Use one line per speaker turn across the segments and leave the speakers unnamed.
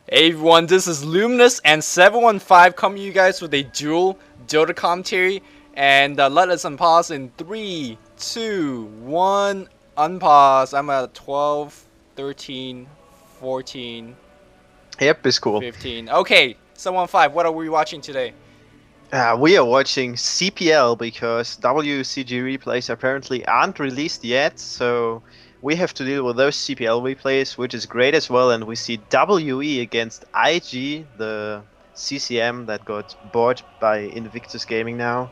Hey everyone, this is Luminous and 715 coming to you guys with a dual Dota commentary. And let us unpause in 3, 2, 1, unpause. I'm at 12, 13, 14,
Yep, it's cool.
15. Okay, 715, what are we watching today?
We are watching CPL because WCG replays apparently aren't released yet, so we have to deal with those CPL replays, which is great as well. And we see WE against IG, the CCM that got bought by Invictus Gaming now.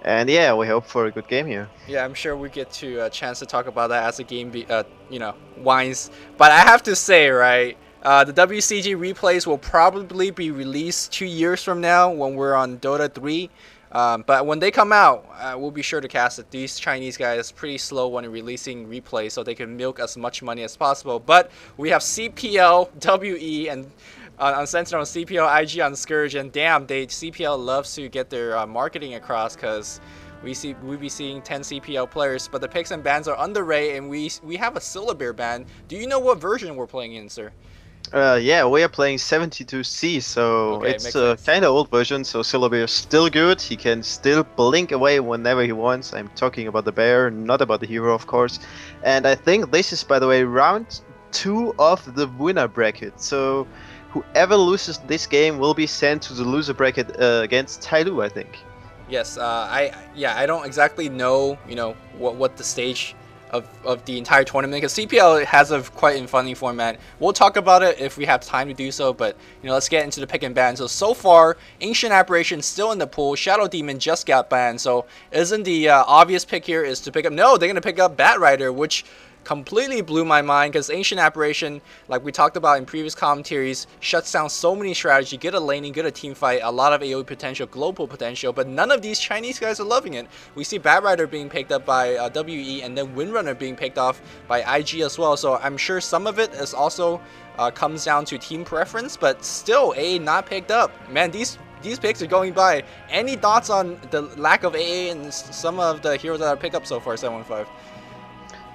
And yeah, we hope for a good game here.
Yeah, I'm sure we get to a chance to talk about that as the game, winds. But I have to say, right, the WCG replays will probably be released 2 years from now when we're on Dota 3. But when they come out, we'll be sure to cast it. These Chinese guys are pretty slow when releasing replays, so they can milk as much money as possible. But we have CPL, WE, and on Sentinel, CPL, IG on Scourge, and damn, CPL loves to get their marketing across because we be seeing 10 CPL players, but the picks and bans are underway, and we have a Syllabear ban. Do you know what version we're playing in, sir?
Yeah, we are playing 72C, so
Okay,
it's
makes
a
sense.
kind of old version, so Syllabear is still good. He can still blink away whenever he wants. I'm talking about the bear, not about the hero, of course. And I think this is, by the way, round 2 of the winner bracket. So whoever loses this game will be sent to the loser bracket against Tailu, I think.
Yes, I don't exactly know, what the stage of the entire tournament, because CPL has a quite funny format. We'll talk about it if we have time to do so, but let's get into the pick and ban. So far, Ancient Aberration still in the pool. Shadow Demon just got banned, so isn't the obvious pick here is to pick up? No, they're gonna pick up Bat Rider, which completely blew my mind because Ancient Aberration, like we talked about in previous commentaries, shuts down so many strategy, good at laning, good at team fight, a lot of AoE potential, global potential, but none of these Chinese guys are loving it. We see Bat Rider being picked up by WE, and then Windrunner being picked off by IG as well, so I'm sure some of it is also comes down to team preference, but still AA not picked up. Man, these picks are going by. Any thoughts on the lack of AA and some of the heroes that are picked up so far, 715?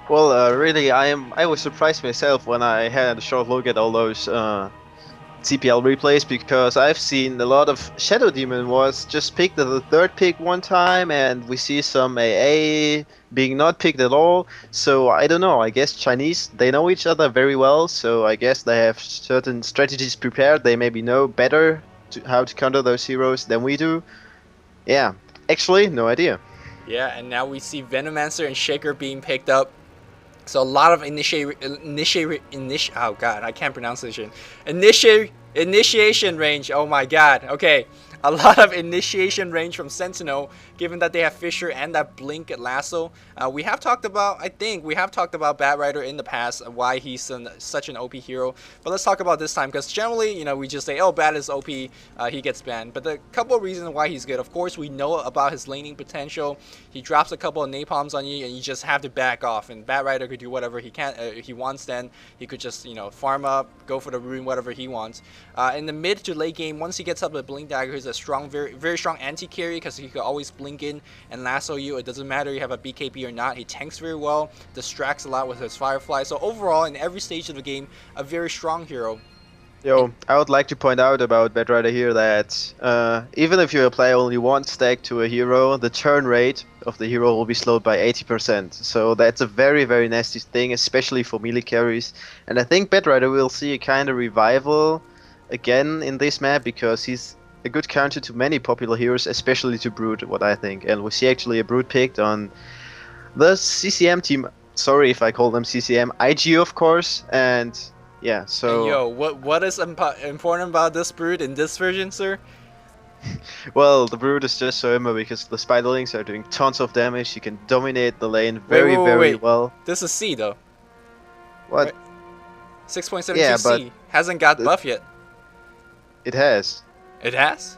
Well, really, I was surprised myself when I had a short look at all those CPL replays, because I've seen a lot of Shadow Demon was just picked as the third pick one time, and we see some AA being not picked at all. So I don't know. I guess Chinese, they know each other very well, so I guess they have certain strategies prepared. They maybe know better how to counter those heroes than we do. Yeah, actually, no idea.
Yeah, and now we see Venomancer and Shaker being picked up. So a lot of oh god, I can't pronounce this shit. Initiation range. Oh my god. Okay. A lot of initiation range from Sentinel, given that they have Fisher and that Blink Lasso. We have talked about, I think, we have talked about Bat Rider in the past, why he's such an OP hero. But let's talk about this time, because generally, we just say, oh, Bat is OP, he gets banned. But the couple of reasons why he's good, of course, we know about his laning potential. He drops a couple of napalms on you, and you just have to back off. And Bat Rider could do whatever he wants. Then he could just, farm up, go for the rune, whatever he wants. In the mid to late game, once he gets up with Blink Dagger, he's a strong, very, very strong anti-carry, because he could always blink in and lasso you. It doesn't matter you have a BKB or not. He tanks very well, distracts a lot with his Firefly. So overall, in every stage of the game, a very strong hero.
Yo, I would like to point out about Bad Rider here that even if you apply only one stack to a hero, the turn rate of the hero will be slowed by 80%. So that's a very, very nasty thing, especially for melee carries. And I think Bad Rider will see a kind of revival again in this map, because he's a good counter to many popular heroes, especially to Brood, what I think. And we see actually a Brood picked on the CCM team. Sorry if I call them CCM. IG, of course, and yeah, so...
And yo, what is important about this Brood in this version, sir?
Well, the Brood is just so immo because the Spiderlings are doing tons of damage. He can dominate the lane very, very
Wait.
well.
This is C, though.
What?
Right? 6.72
Yeah, but
C. Hasn't got buff yet.
it has.
It has?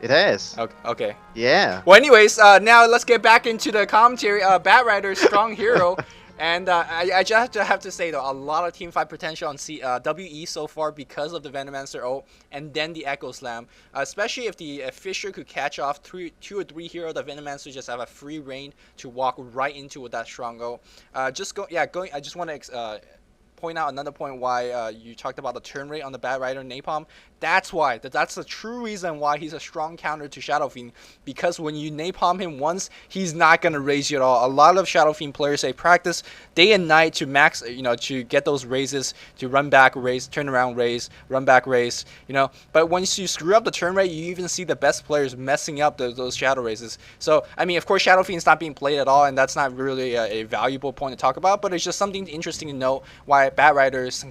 It has.
Okay.
Yeah.
Well, anyways, now let's get back into the commentary. Bat Rider, strong hero. And I just have to say, though, a lot of teamfight potential on WE so far because of the Venomancer ult and then the Echo Slam. Especially if the Fisher could catch off two or three heroes, the Venomancer just have a free reign to walk right into with that strong ult. I just want to point out another point why you talked about the turn rate on the Bat Rider Napalm. That's why. That's the true reason why he's a strong counter to Shadow Fiend. Because when you Napalm him once, he's not gonna raise you at all. A lot of Shadow Fiend players say practice day and night to max, to get those raises, to run back raise, turn around raise, run back raise, But once you screw up the turn rate, you even see the best players messing up those Shadow raises. So I mean, of course, Shadow Fiend's not being played at all, and that's not really a valuable point to talk about. But it's just something interesting to note why Bat Riders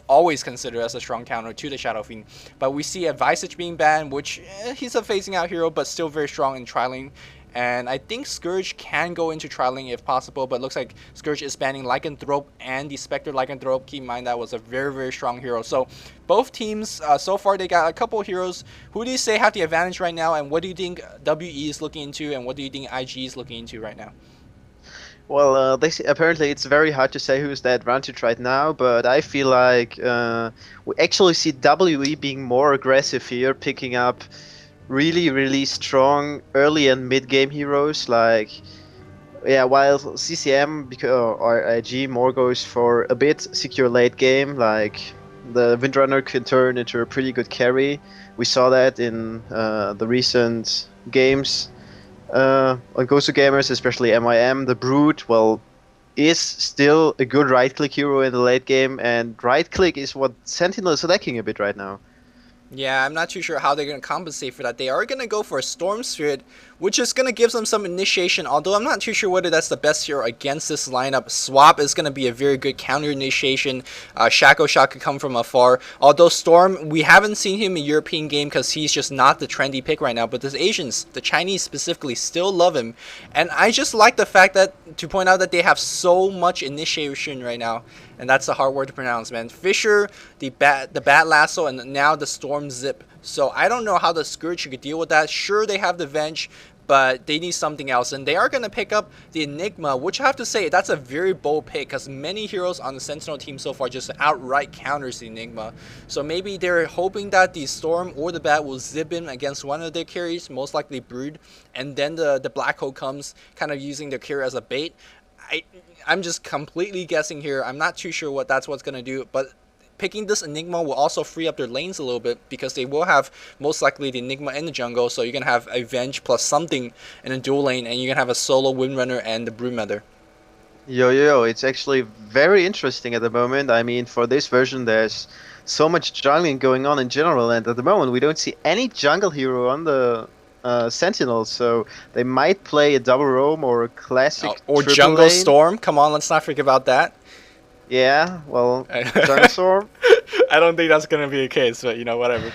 always considered as a strong counter to the Shadow Fiend. But we see a Visage being banned, which he's a phasing out hero, but still very strong in trialing. And I think Scourge can go into trialing if possible, but it looks like Scourge is banning Lycanthrope and the Spectre Lycanthrope. Keep in mind that was a very, very strong hero. So both teams, so far they got a couple heroes. Who do you say have the advantage right now, and what do you think WE is looking into, and what do you think IG is looking into right now?
Well, apparently it's very hard to say who's the advantage right now, but I feel like we actually see WE being more aggressive here, picking up really, really strong early and mid-game heroes. While CCM or IG more goes for a bit secure late game, like the Windrunner can turn into a pretty good carry. We saw that in the recent games. On Gosu Gamers, especially MIM, the Brood, is still a good right-click hero in the late game, and right-click is what Sentinel is lacking a bit right now.
Yeah, I'm not too sure how they're going to compensate for that. They are going to go for a Storm Spirit, which is going to give them some initiation, although I'm not too sure whether that's the best hero against this lineup. Swap is going to be a very good counter initiation. Shaco Shot could come from afar. Although Storm, we haven't seen him in European game because he's just not the trendy pick right now, but the Asians, the Chinese specifically, still love him. And I just like the fact that, to point out that they have so much initiation right now. And that's a hard word to pronounce, man. Fisher, the Bat Lasso, and now the Storm Zip. So I don't know how the Scourge could deal with that. Sure, they have the Venge, but they need something else. And they are going to pick up the Enigma, which I have to say, that's a very bold pick, because many heroes on the Sentinel team so far just outright counters the Enigma. So maybe they're hoping that the Storm or the Bat will zip in against one of their carries, most likely Brood, and then the Black Hole comes, kind of using their carry as a bait. I'm just completely guessing here. I'm not too sure what's going to do, but picking this Enigma will also free up their lanes a little bit, because they will have most likely the Enigma in the jungle, so you're going to have a Venge plus something in a dual lane, and you're going to have a solo Windrunner and the Broodmother.
Yo, it's actually very interesting at the moment. I mean, for this version, there's so much jungling going on in general, and at the moment we don't see any jungle hero on the Sentinel, so they might play a double roam or a classic
or
triple
Jungle
lane.
Storm. Come on, let's not forget about that.
Yeah, well, Jungle Storm.
I don't think that's gonna be the case, but whatever.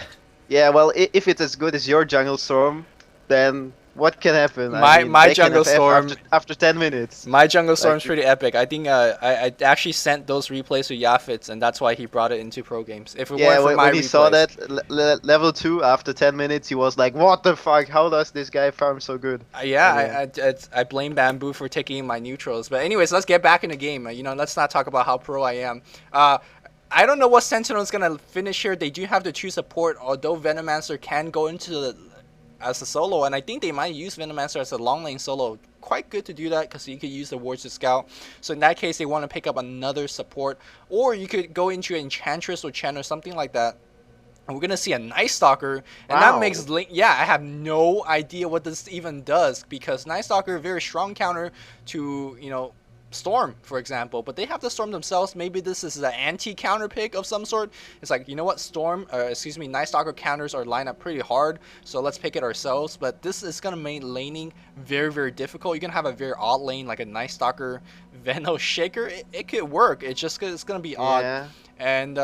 Yeah, well, if it's as good as your Jungle Storm, then what can happen?
My Jungle Storm
after 10 minutes.
My Jungle Storm's pretty epic. I think I actually sent those replays to Yafits, and that's why he brought it into pro games. If it weren't for my
when he saw that level 2 after 10 minutes, he was like, "What the fuck? How does this guy farm so good?"
I blame Bamboo for taking my neutrals. But anyways, let's get back in the game. Let's not talk about how pro I am. I don't know what Sentinel is gonna finish here. They do have to choose support, although Venomancer can go into as a solo, and I think they might use Venomancer as a long lane solo. Quite good to do that, because you could use the wards to scout. So in that case, they want to pick up another support, or you could go into Enchantress or Chen or something like that. And we're gonna see a Night Stalker, and that makes I have no idea what this even does, because Night Stalker, very strong counter to Storm, for example, but they have the Storm themselves. Maybe this is an anti-counter pick of some sort. It's like, Night Stalker counters our lineup pretty hard, so let's pick it ourselves. But this is gonna make laning very, very difficult. You're gonna have a very odd lane, like a Night Stalker Veno Shaker. It could work. It's gonna be odd.
Yeah.
And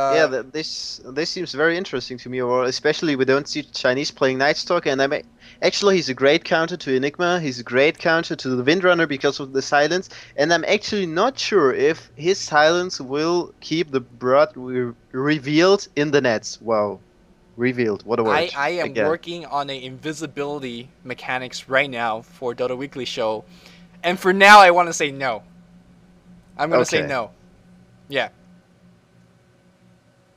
this seems very interesting to me, or especially we don't see Chinese playing Night Stalker, and actually he's a great counter to Enigma, he's a great counter to the Windrunner because of the silence, and I'm actually not sure if his silence will keep the Brood revealed in the nets. Wow. Revealed, what a word.
I am working on the invisibility mechanics right now for Dota Weekly Show, and for now I want to say no. I'm going to say no. Yeah.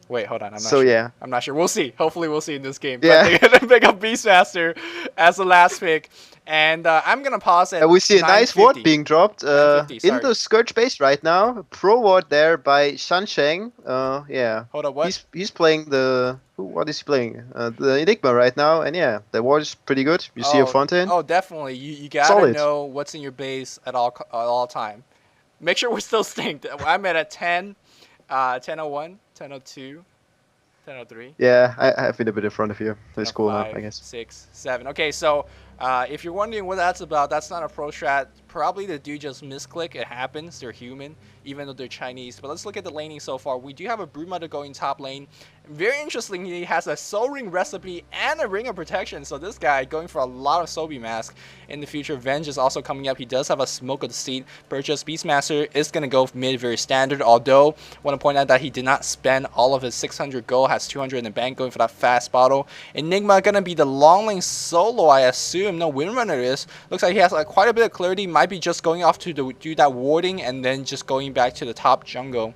Wait, hold on. I'm not
So
sure.
yeah,
I'm not sure. We'll see. Hopefully, we'll see in this game. But
yeah.
they're gonna pick up Beastmaster as the last pick, and I'm gonna pause at
And we see a nice ward
950.
being dropped
950.
in
Sorry.
the Scourge base right now. Pro ward there by Shansheng. Yeah,
Hold up. What?
he's playing the what is he playing? The Enigma right now, and yeah, the ward is pretty good. You see a
Oh,
fountain,
oh, definitely. You gotta
solid.
know what's in your base at all time. Make sure we're still synced. I'm at a 10, 10:01, 10:02, 10:03.
Yeah, I have been a bit in front of you. It's cool enough, I
5,
guess.
6, 7. Okay, so if you're wondering what that's about, that's not a pro strat. Probably the dude just misclick. It happens. They're human, even though they're Chinese. But let's look at the laning so far. We do have a Broodmother going top lane. Very interestingly, he has a Soul Ring recipe and a Ring of Protection. So this guy going for a lot of Sobi Mask in the future. Venge is also coming up. He does have a Smoke of the Seed purchase. Beastmaster is going to go mid very standard. Although, I want to point out that he did not spend all of his 600 gold. Has 200 in the bank going for that fast bottle. Enigma going to be the long lane solo, I assume. No, Windrunner is. Looks like he has quite a bit of clarity. Might be just going off to do that warding and then just going back to the top jungle.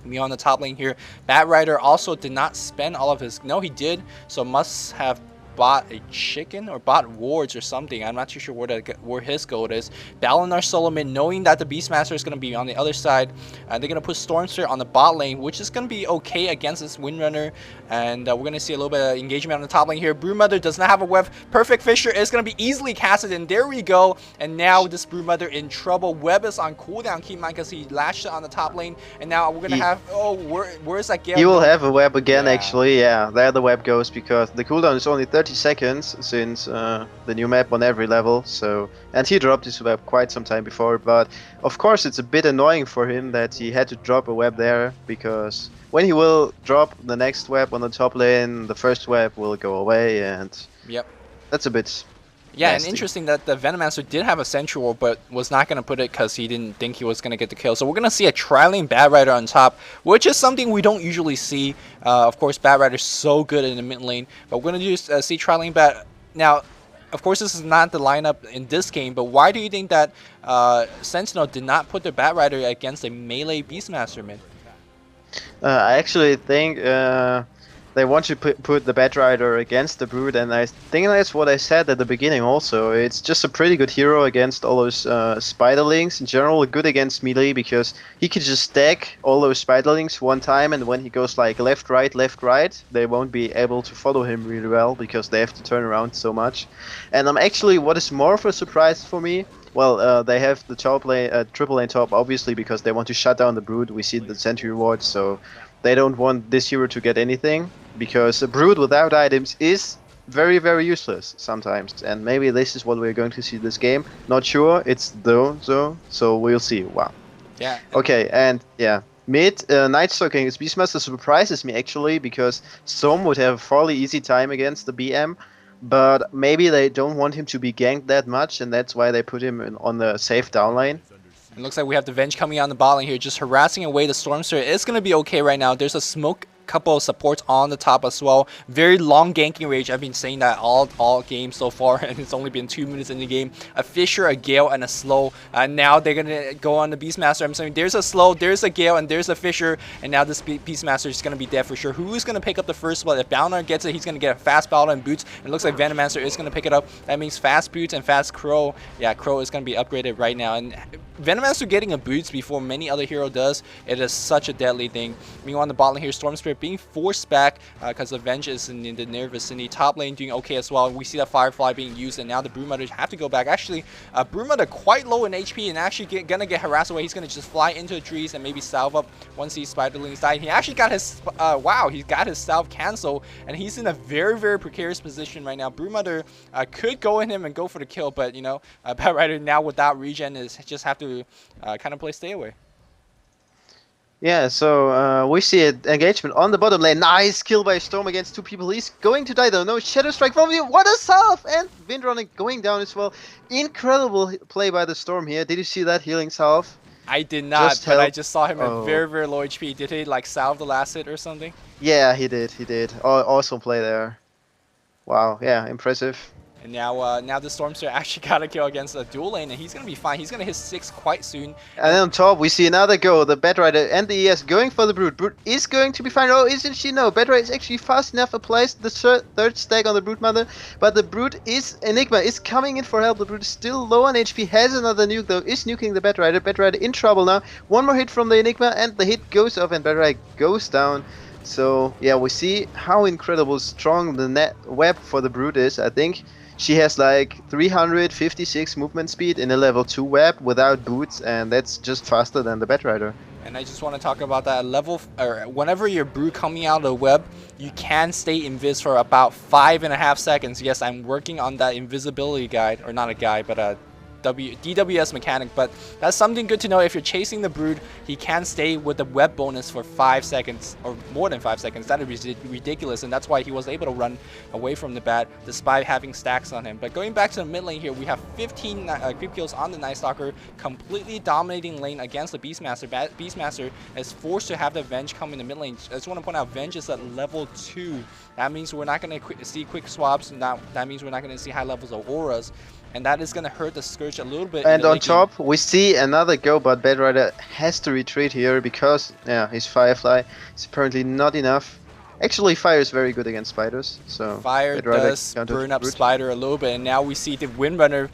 Me on the top lane here. Batrider also did not spend all of his. No, he did. So must have bought a chicken or bought wards or something. I'm not too sure where his gold is. Balinar Solomon, knowing that the Beastmaster is going to be on the other side, they're going to put Stormster on the bot lane, which is going to be okay against this Windrunner. And we're going to see a little bit of engagement on the top lane here. Broodmother does not have a web. Perfect Fisher is going to be easily casted, and there we go. And now this Broodmother in trouble. Web is on cooldown, keep in mind, because he lashed it on the top lane. And now we're going to have, oh, where's that Gale?
He will have a web again,
Yeah.
actually. Yeah, there the web goes because the cooldown is only 30 seconds since the new map on every level. So, and he dropped his web quite some time before. But of course, it's a bit annoying for him that he had to drop a web there, because when he will drop the next web on the top lane, the first web will go away, and
Yep.
that's a bit
Yeah,
nasty.
and interesting that the Venomancer did have a Sensual, but was not going to put it because he didn't think he was going to get the kill. So we're going to see a Tri-Lane Batrider on top, which is something we don't usually see. Of course, Batrider's so good in the mid lane, but we're going to just see Tri-Lane Bat. Now, of course, this is not the lineup in this game, but why do you think that Sentinel did not put their Batrider against a melee Beastmaster mid?
I actually think they want to put the Batrider against the Brood, and I think that's what I said at the beginning also. It's just a pretty good hero against all those Spiderlings. In general, good against melee, because he could just stack all those Spiderlings one time, and when he goes like left, right, they won't be able to follow him really well, because they have to turn around so much. And actually, what is more of a surprise for me, well, they have the top lane, triple lane top, obviously, because they want to shut down the Brood. We see the Sentry reward, so they don't want this hero to get anything, because a Brood without items is very, very useless sometimes. And maybe this is what we're going to see this game. Not sure. It's though, so we'll see. Wow.
Yeah.
Okay, and yeah. Mid, Night Stalker against Beastmaster surprises me actually, because Storm would have a fairly easy time against the BM. But maybe they don't want him to be ganked that much, and that's why they put him on the safe down lane.
It looks like we have the Venge coming on the bot lane here, just harassing away the Stormster. It's going to be okay right now. There's a smoke couple of supports on the top as well. Very long ganking range. I've been saying that all games so far, and it's only been 2 minutes in the game. A Fisher, a Gale, and a Slow. Now they're gonna go on the Beastmaster. I'm saying there's a Slow, there's a Gale, and there's a Fisher, and now this Beastmaster is gonna be dead for sure. Who's gonna pick up the first blood? If Balnar gets it, he's gonna get a fast battle and boots. It looks like Venomancer is gonna pick it up. That means fast boots and fast Crow. Yeah, Crow is gonna be upgraded right now, and Venomancer getting a boots before many other hero does, it is such a deadly thing. Meanwhile on the bot lane here, Storm Spirit being forced back because the Venge is in the near vicinity. Top lane doing okay as well. We see that Firefly being used, and now the Broodmother have to go back. Actually, Broodmother quite low in HP and actually gonna get harassed away. He's gonna just fly into the trees and maybe salve up once these Spiderlings die. He actually got his wow, he's got his salve cancel, and he's in a very, very precarious position right now. Broodmother could go in him and go for the kill, but you know, Batrider now without regen is just have to kind of play stay away.
Yeah, so we see an engagement on the bottom lane. Nice kill by Storm against two people. He's going to die though. No Shadow Strike from you. What a salve! And Windrunner going down as well. Incredible play by the Storm here. Did you see that healing salve?
I did not,
Just
but I
help.
just saw him
Oh.
at very, very low HP. Did he like salve the last hit or something?
Yeah, he did. He did. Awesome play there. Wow. Yeah, impressive.
And now the Stormster actually got a kill against a dual lane, and he's gonna be fine. He's gonna hit 6 quite soon.
And then on top, we see another go. The Batrider and the ES going for the Brute. Brute is going to be fine. Oh, isn't she? No. Batrider is actually fast enough. Applies the third stack on the Brute Mother. But the Brute is... Enigma is coming in for help. The Brute is still low on HP. Has another nuke, though. Is nuking the Batrider. Batrider in trouble now. One more hit from the Enigma, and the hit goes off, and Batrider goes down. So, yeah, we see how incredible strong the net web for the Brute is. I think she has like 356 movement speed in a level 2 web without boots, and that's just faster than the Batrider.
And I just want to talk about that whenever you're Brute coming out of the web, you can stay invis for about 5.5 seconds. Yes, I'm working on that invisibility guide, or not a guide, but a DWS mechanic, but that's something good to know. If you're chasing the Brood, he can stay with the web bonus for 5 seconds or more than 5 seconds. That is ridiculous, and that's why he was able to run away from the bat despite having stacks on him. But going back to the mid lane here, we have 15 creep kills on the Night Stalker, completely dominating lane against the Beastmaster. Beastmaster is forced to have the Venge come in the mid lane. I just want to point out, Venge is at level 2. That means we're not going to see quick swaps, and that means we're not going to see high levels of auras. And that is going to hurt the Scourge a little bit.
And on top, we see another go, but Batrider has to retreat here because, yeah, his Firefly is apparently not enough. Actually, Fire is very good against spiders, so
Fire does burn up Spider a little bit, and now we see the Windrunner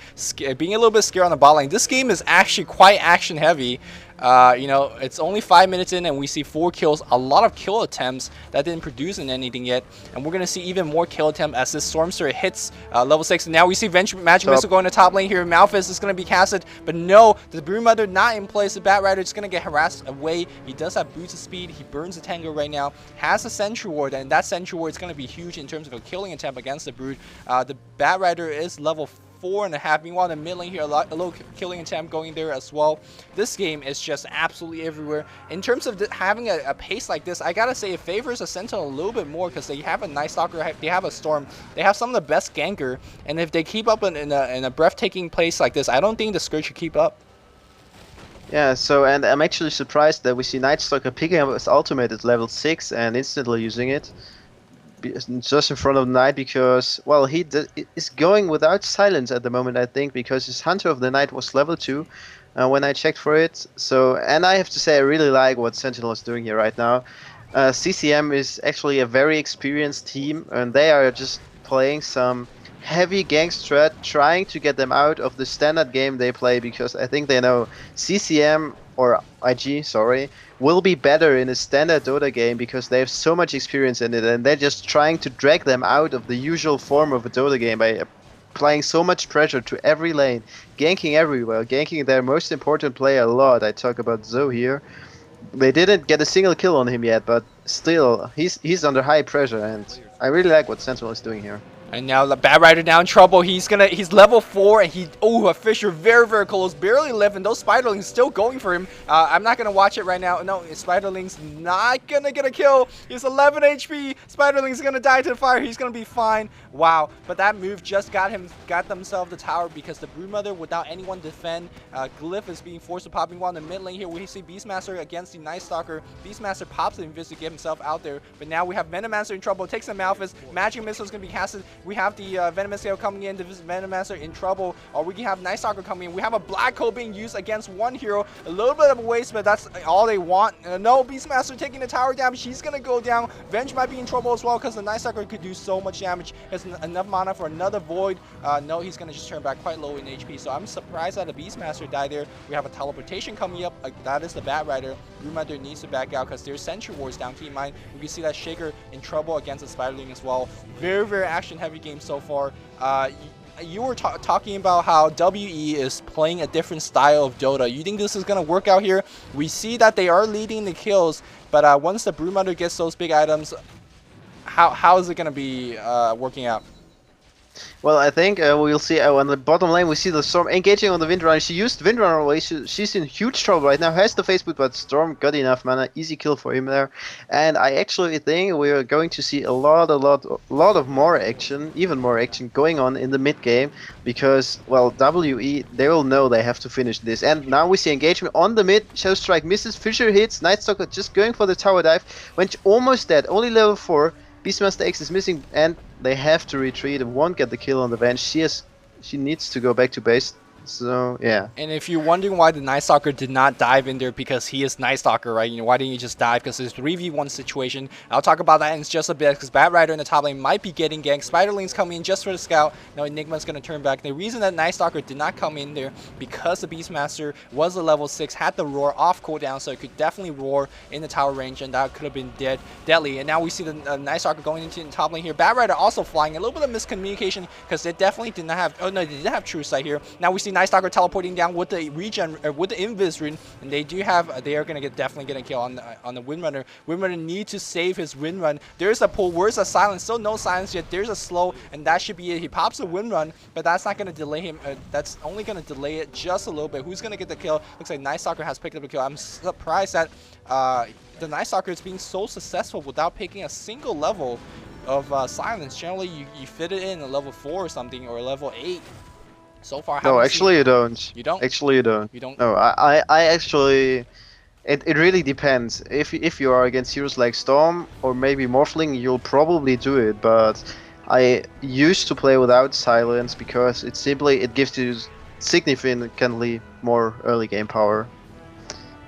being a little bit scared on the bot lane. This game is actually quite action heavy. You know, it's only 5 minutes in, and we see 4 kills, a lot of kill attempts that didn't produce in anything yet, and we're gonna see even more kill attempts as this Stormster hits level 6. And now we see Magic Missile going to top lane here. Malphus is gonna be casted, but no, the Broodmother not in place. The Batrider is gonna get harassed away. He does have boots of speed. He burns the Tango right now. Has a Sentry Ward, and that Sentry Ward is gonna be huge in terms of a killing attempt against the Brood. The Batrider is level 4.5. Meanwhile, the mid lane here, a little killing attempt going there as well. This game is just absolutely everywhere. In terms of having a pace like this, I gotta say it favors a Sentinel a little bit more because they have a Night Stalker, they have a Storm, they have some of the best ganker, and if they keep up in a breathtaking pace like this, I don't think the Scourge should keep up.
Yeah, so, and I'm actually surprised that we see Night Stalker picking up his ultimate at level 6 and instantly using it just in front of the Knight, because, well, he is going without silence at the moment, I think, because his Hunter of the Night was level 2 when I checked for it. So, and I have to say I really like what Sentinel is doing here right now. CCM is actually a very experienced team, and they are just playing some heavy gank strat, trying to get them out of the standard game they play, because I think they know CCM, or IG, sorry, will be better in a standard Dota game because they have so much experience in it, and they're just trying to drag them out of the usual form of a Dota game by applying so much pressure to every lane, ganking everywhere, ganking their most important player a lot. I talk about Zoe here. They didn't get a single kill on him yet, but still, he's under high pressure, and I really like what Sentinel is doing here.
And now the Batrider now in trouble. He's level 4, and a Fisher very, very close, barely living. Those Spiderlings still going for him. I'm not gonna watch it right now. No, Spiderling's not gonna get a kill. He's 11 HP. Spiderling's gonna die to the fire. He's gonna be fine. Wow, but that move just got themselves the tower, because the Broodmother, without anyone defend, Glyph is being forced to pop. Meanwhile, in the mid lane here, we see Beastmaster against the Night Stalker. Beastmaster pops the Invis to get himself out there, but now we have Venomancer in trouble. Takes the Malphus. Magic Missile is gonna be casted. We have the Venomancer coming in. The Venomancer in trouble. Or we can have Night Stalker coming in. We have a Black Hole being used against one hero. A little bit of a waste, but that's all they want. No, Beastmaster taking the tower damage. She's gonna go down. Venge might be in trouble as well, because the Night Stalker could do so much damage. Has enough mana for another Void. No, he's gonna just turn back quite low in HP. So I'm surprised that the Beastmaster died there. We have a teleportation coming up. That is the Batrider. Broodmother needs to back out because there's Sentry Wars down. Keep in mind, we can see that Shaker in trouble against the Spiderling as well. Very, very action heavy game so far. You were talking about how WE is playing a different style of Dota. You think this is going to work out here? We see that they are leading the kills, but once the Broodmother gets those big items, how is it going to be working out?
Well, I think we'll see on the bottom lane, we see the Storm engaging on the Windrunner. She used Windrunner away. She's in huge trouble right now. Has the face boot, but Storm got enough mana. Easy kill for him there. And I actually think we're going to see a lot of more action, even more action going on in the mid game, because, well, WE, they will know they have to finish this. And now we see engagement on the mid. Shadow Strike misses. Fisher hits. Night Stalker just going for the tower dive. Went almost dead. Only level 4. Beastmaster X is missing, and they have to retreat and won't get the kill on the Venge. She needs to go back to base. So yeah.
And if you're wondering why the Night Stalker did not dive in there, because he is Night Stalker, right? Why didn't you just dive? Because it's 3v1 situation. I'll talk about that in just a bit, because Bat Rider in the top lane might be getting ganked. Spiderling's coming in just for the scout. Now Enigma's going to turn back. The reason that Night Stalker did not come in there, because the Beastmaster was a level 6, had the roar off cooldown, so it could definitely roar in the tower range, and that could have been deadly. And now we see the Night Stalker going into the top lane here. Bat Rider also flying. A little bit of miscommunication, because they definitely did not have... Oh, no, they did have True Sight here. Now we see Night Stalker teleporting down with the regen, with the Invis rune, and they do have, they are gonna definitely get a kill on the Windrunner. Windrunner needs to save his Windrun. There's a pull. Where's a silence? Still no silence yet. There's a slow, and that should be it. He pops a Windrun, but that's not gonna delay him. That's only gonna delay it just a little bit. Who's gonna get the kill? Looks like Night Stalker has picked up the kill. I'm surprised that the Night Stalker is being so successful without picking a single level of silence. Generally, you fit it in a level 4 or something, or a level 8. So far,
no, actually you don't.
You don't?
Actually you don't.
You don't?
No, I actually... It really depends. If you are against heroes like Storm or maybe Morphling, you'll probably do it, but I used to play without silence because it gives you significantly more early game power.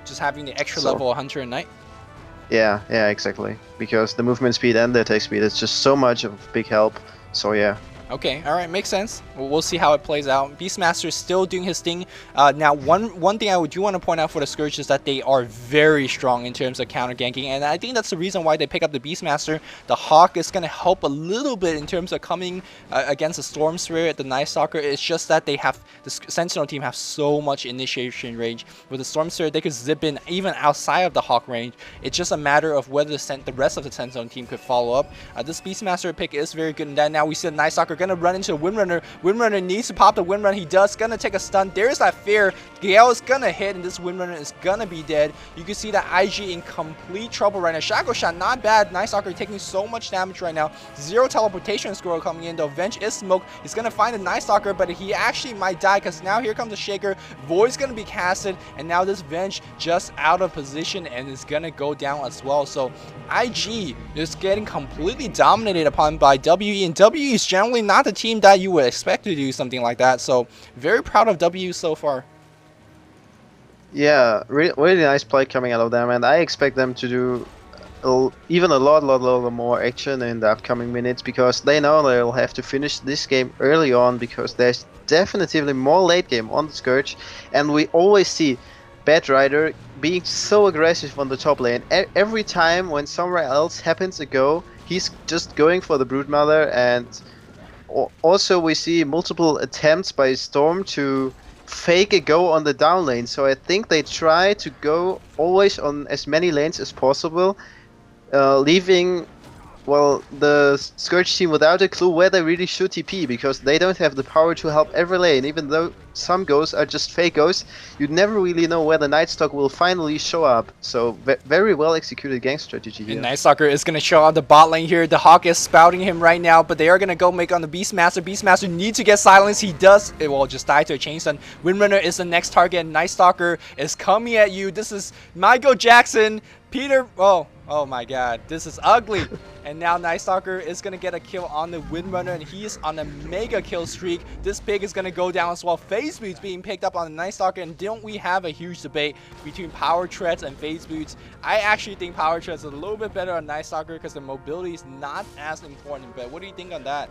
Just having the extra level Hunter and Knight?
Yeah, exactly. Because the movement speed and the attack speed is just so much of big help. So yeah.
Okay, all right, makes sense. We'll see how it plays out. Beastmaster is still doing his thing. Now, one thing I do want to point out for the Scourge is that they are very strong in terms of counter ganking, and I think that's the reason why they pick up the Beastmaster. The Hawk is going to help a little bit in terms of coming against the Storm Spirit, the Night Stalker. It's just that they have, the Sentinel team have so much initiation range. With the Storm Spirit, they could zip in even outside of the Hawk range. It's just a matter of whether the rest of the Sentinel team could follow up. This Beastmaster pick is very good, and then now we see the Night Stalker gonna run into the Windrunner. Windrunner needs to pop the Windrun. He does. Gonna take a stun. There's that fear. Gale is gonna hit, and this Windrunner is gonna be dead. You can see that IG in complete trouble right now. Shackle Shot, not bad. Night Stalker taking so much damage right now. 0 teleportation score coming in, though. Venge is smoked. He's gonna find the Night Stalker, but he actually might die, because now here comes the Shaker. Void's gonna be casted, and now this Venge just out of position and is gonna go down as well. So IG is getting completely dominated upon by WE, and WE is generally not the team that you would expect to do something like that. So very proud of WE so far.
Yeah, really nice play coming out of them, and I expect them to do even a lot more action in the upcoming minutes, because they know they'll have to finish this game early on, because there's definitively more late game on the Scourge, and we always see Bat Rider being so aggressive on the top lane. Every time when somewhere else happens a go, he's just going for the Broodmother, and also we see multiple attempts by Storm to fake a go on the down lane. So I think they try to go always on as many lanes as possible, leaving, well, the Scourge team without a clue where they really should TP, because they don't have the power to help every lane. Even though some goes are just fake goes, you never really know where the Night Stalker will finally show up. So very well executed gang strategy here.
And Night Stalker is going to show on the bot lane here. The Hawk is spouting him right now, but they are going to go make on the Beastmaster. Beastmaster needs to get silence. He does. It will just die to a chain stun. Windrunner is the next target. Night Stalker is coming at you. This is Michael Jackson. Peter, oh my god, this is ugly. And now Night Stalker is going to get a kill on the Windrunner, and he's on a mega kill streak. This pig is going to go down as well. Phase Boots being picked up on the Night Stalker, and don't we have a huge debate between Power Treads and Phase Boots? I actually think Power Treads is a little bit better on Night Stalker, because the mobility is not as important, but what do you think on that?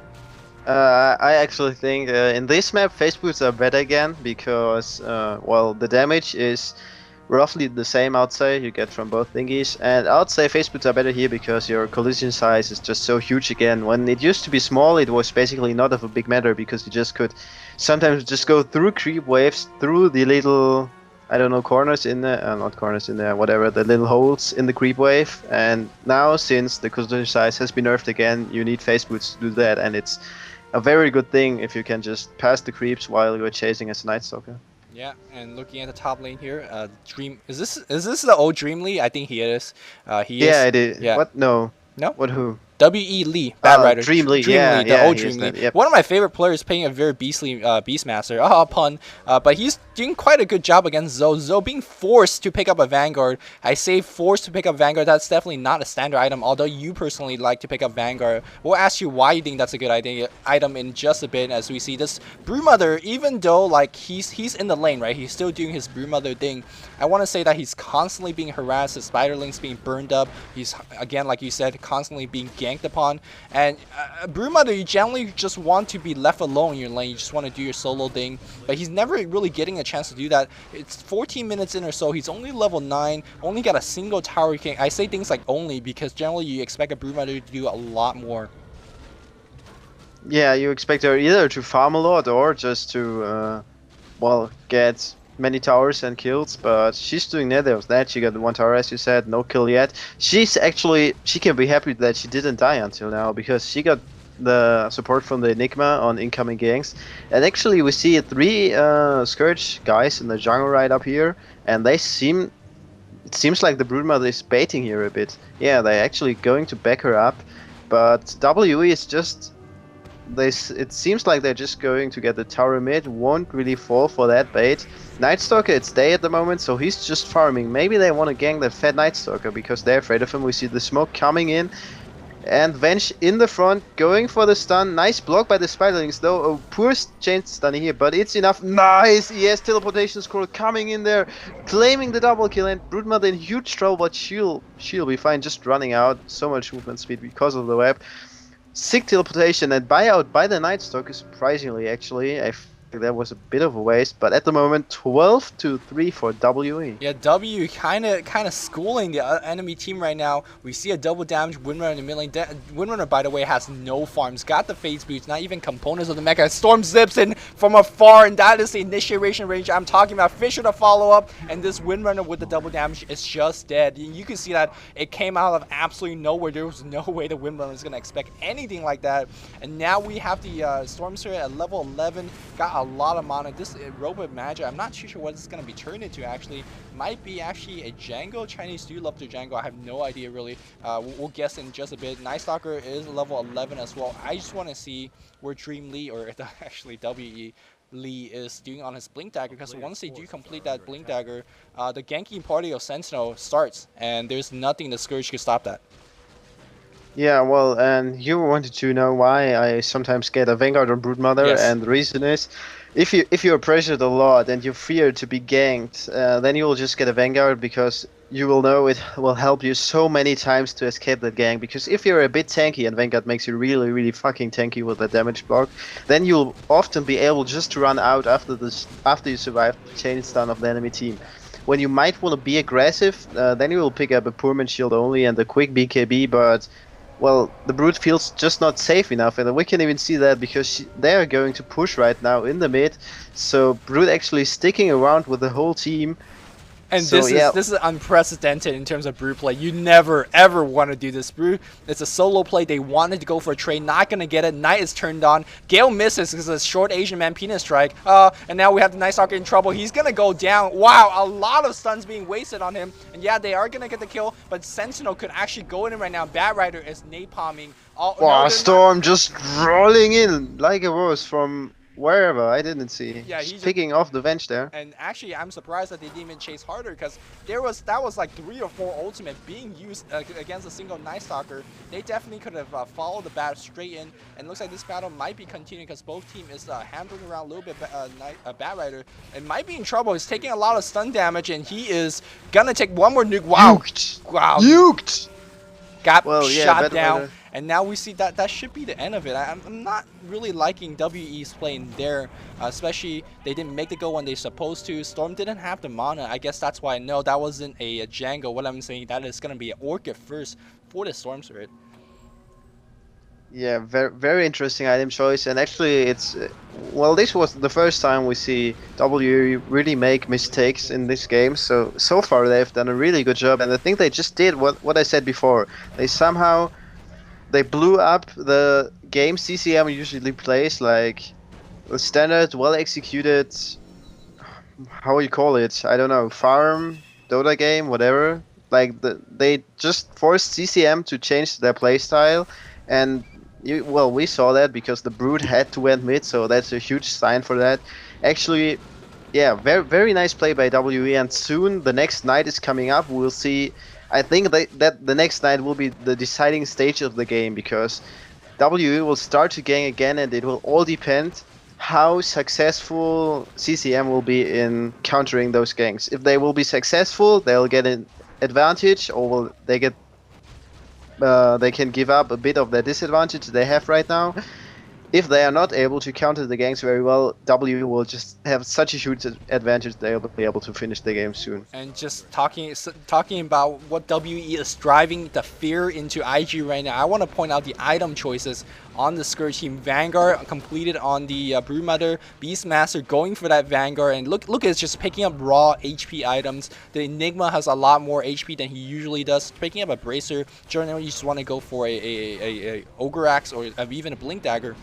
I actually think in this map Phase Boots are better again, because well, the damage is roughly the same, I'd say, you get from both thingies, and I'd say Phase Boots are better here because your collision size is just so huge again. When it used to be small, it was basically not of a big matter, because you just could sometimes just go through creep waves, through the little, I don't know, corners in there, not corners in there, whatever, the little holes in the creep wave. And now, since the collision size has been nerfed again, you need Phase Boots to do that, and it's a very good thing if you can just pass the creeps while you're chasing as a Night Stalker.
Yeah, and looking at the top lane here, Dream, is this the old Dreamly? I think he is.
Yeah, it is.
Yeah.
What? No.
No?
What? Who?
W.E. Lee, Bat Rider.
Dream Lee,
Dream
yeah,
Lee, the
yeah,
old
he
Dream
is
Lee.
that, yep.
One of my favorite players, playing a very beastly Beastmaster. Pun. But he's doing quite a good job against Zoe. Zoe being forced to pick up a Vanguard. I say forced to pick up Vanguard. That's definitely not a standard item, although you personally like to pick up Vanguard. We'll ask you why you think that's a good item in just a bit, as we see this Broodmother, even though like he's in the lane, right? He's still doing his Broodmother thing. I want to say that he's constantly being harassed. His Spiderling's being burned up. He's, again, like you said, constantly being ganked upon. And Broodmother, you generally just want to be left alone in your lane. You just want to do your solo thing. But he's never really getting a chance to do that. It's 14 minutes in or so. He's only level 9. Only got a single tower king. I say things like only because generally you expect a Broodmother to do a lot more.
Yeah, you expect her either to farm a lot or just to, well, get many towers and kills, but she's doing neither of that. She got 1 tower, as you said, no kill yet. She can be happy that she didn't die until now, because she got the support from the Enigma on incoming ganks. And actually we see 3 Scourge guys in the jungle right up here, and it seems like the Broodmother is baiting here a bit. Yeah, they're actually going to back her up, but WE is just... it seems like they're just going to get the tower mid, won't really fall for that bait. Night Stalker, it's day at the moment, so he's just farming. Maybe they want to gang the fat Night Stalker because they're afraid of him. We see the smoke coming in, and Venge in the front, going for the stun. Nice block by the Spiderlings, though. A poor chain stun here, but it's enough. Nice! Yes, teleportation scroll coming in there, claiming the double kill, and Broodmother in huge trouble, but she'll be fine, just running out. So much movement speed because of the web. Sick teleportation and buyout by the Night Stalker, surprisingly, actually. I think that was a bit of a waste, but at the moment 12-3 for WE.
Yeah, W kind of schooling the enemy team right now. We see a double damage Windrunner in the mid lane. Windrunner, by the way, has no farms, got the phase boots, not even components of the mecha. Storm zips in from afar, and that is the initiation range I'm talking about. Fisher to follow up, and this Windrunner with the double damage is just dead. You can see that it came out of absolutely nowhere. There was no way the Windrunner was going to expect anything like that. And now we have the Storm Spirit at level 11, got a lot of mana. This Robot Magic, I'm not too sure what it's going to be turned into actually. Might be actually a Django. Chinese do love their Django. I have no idea really. We'll guess in just a bit. Night Stalker is level 11 as well. I just want to see where Dream Lee, or actually WE Lee, is doing on his Blink Dagger, because once they do complete that Blink Dagger, the ganking party of Sentinel starts, and there's nothing the Scourge could stop that.
Yeah, well, and you wanted to know why I sometimes get a Vanguard on Broodmother,
Yes.
and the reason is, if you're pressured a lot and you fear to be ganked, then you will just get a Vanguard, because you will know it will help you so many times to escape that gank. Because if you're a bit tanky and Vanguard makes you really, really fucking tanky with that damage block, then you'll often be able just to run out after you survive the chain stun of the enemy team. When you might want to be aggressive, then you will pick up a Poorman Shield only and a quick BKB, but well, the Brood feels just not safe enough, and we can even see that because they are going to push right now in the mid. So Brood actually sticking around with the whole team.
And
so,
this is unprecedented in terms of Brood play. You never ever want to do this. Brood, it's a solo play. They wanted to go for a trade, not gonna get it. Knight is turned on. Gale misses because of a short Asian man penis strike. And now we have the Night Stalker in trouble. He's gonna go down. Wow, a lot of stuns being wasted on him. And yeah, they are gonna get the kill, but Sentinel could actually go in right now. Bat Rider is napalming.
Wow, Storm just rolling in like it was from wherever, I didn't see.
Yeah,
he's picking off the Venge there.
And actually, I'm surprised that they didn't even chase harder, because that was like 3 or 4 ultimate being used against a single Night Stalker. They definitely could have followed the battle straight in, and it looks like this battle might be continuing because both team is handling around a little bit. Bat Rider and might be in trouble. He's taking a lot of stun damage, and he is gonna take one more nuke. Wow! Wow!
Nuked!
Got shot down.
Rider.
And now we see that should be the end of it. I'm not really liking WE's playing there, especially they didn't make the go when they supposed to. Storm didn't have the mana. I guess that's why I know that wasn't a Django. What I'm saying, that is going to be an Orchid first for the Storm Spirit.
Yeah, very, very interesting item choice, and actually it's, well, this was the first time we see W really make mistakes in this game, so far they've done a really good job, and I think they just did what I said before. They blew up the game CCM usually plays, like a standard, well executed, how you call it, I don't know, farm, Dota game, whatever. Like they just forced CCM to change their playstyle, and well, we saw that because the Brood had to went mid, so that's a huge sign for that. Actually, yeah, very nice play by WE, and soon the next night is coming up. We'll see. I think that the next night will be the deciding stage of the game because WE will start to gang again, and it will all depend how successful CCM will be in countering those gangs. If they will be successful, they'll get an advantage, or will they get they can give up a bit of their disadvantage they have right now. If they are not able to counter the gangs very well, W will just have such a huge advantage they'll be able to finish the game soon.
And just talking about what WE is driving the fear into IG right now, I want to point out the item choices on the Scourge team. Vanguard completed on the Brewmother, Beastmaster going for that Vanguard, and look, it's just picking up raw HP items. The Enigma has a lot more HP than he usually does. Picking up a Bracer, generally you just want to go for a Ogre Axe or even a Blink Dagger.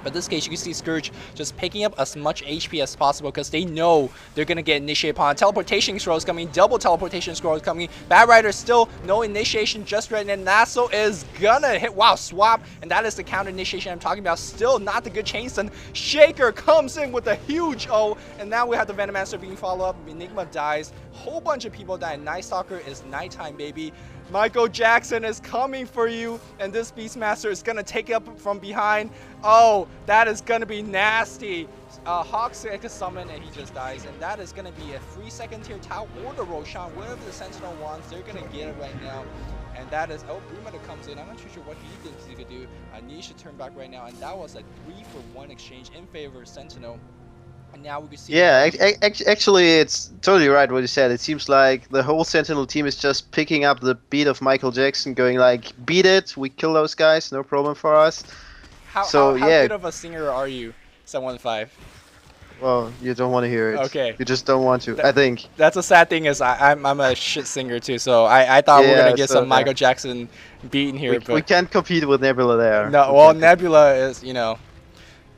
But in this case, you can see Scourge just picking up as much HP as possible because they know they're going to get initiated upon. Teleportation scroll is coming, double teleportation scroll is coming. Bad Rider still no initiation just right now. Naso is gonna hit, wow, swap, and that is the counter initiation I'm talking about. Still not the good chain stun. Shaker comes in with a huge O, and now we have the Venomancer being followed up. Enigma dies, whole bunch of people die. Night Stalker is nighttime, baby. Michael Jackson is coming for you, and this Beastmaster is gonna take up from behind. Oh, that is gonna be nasty. Hawk's a summon, and he just dies, and that is gonna be a free second tier Tau or the Roshan, whatever the Sentinel wants. They're gonna get it right now, and that is Brewmother comes in. I'm not too sure what he thinks he could do. Niche should turn back right now, and that was a 3-for-1 exchange in favor of Sentinel. And now we can see.
Yeah, actually, it's totally right what you said. It seems like the whole Sentinel team is just picking up the beat of Michael Jackson, going like, "Beat it, we kill those guys, no problem for us."
How
yeah.
good of a singer are you, 715?
Well, you don't want to hear it.
Okay.
You just don't want to. I think.
That's a sad thing is I'm a shit singer too, so I thought we were gonna get some Michael Jackson beating here, but
we can't compete with Nebula there.
No, well, Nebula is, you know.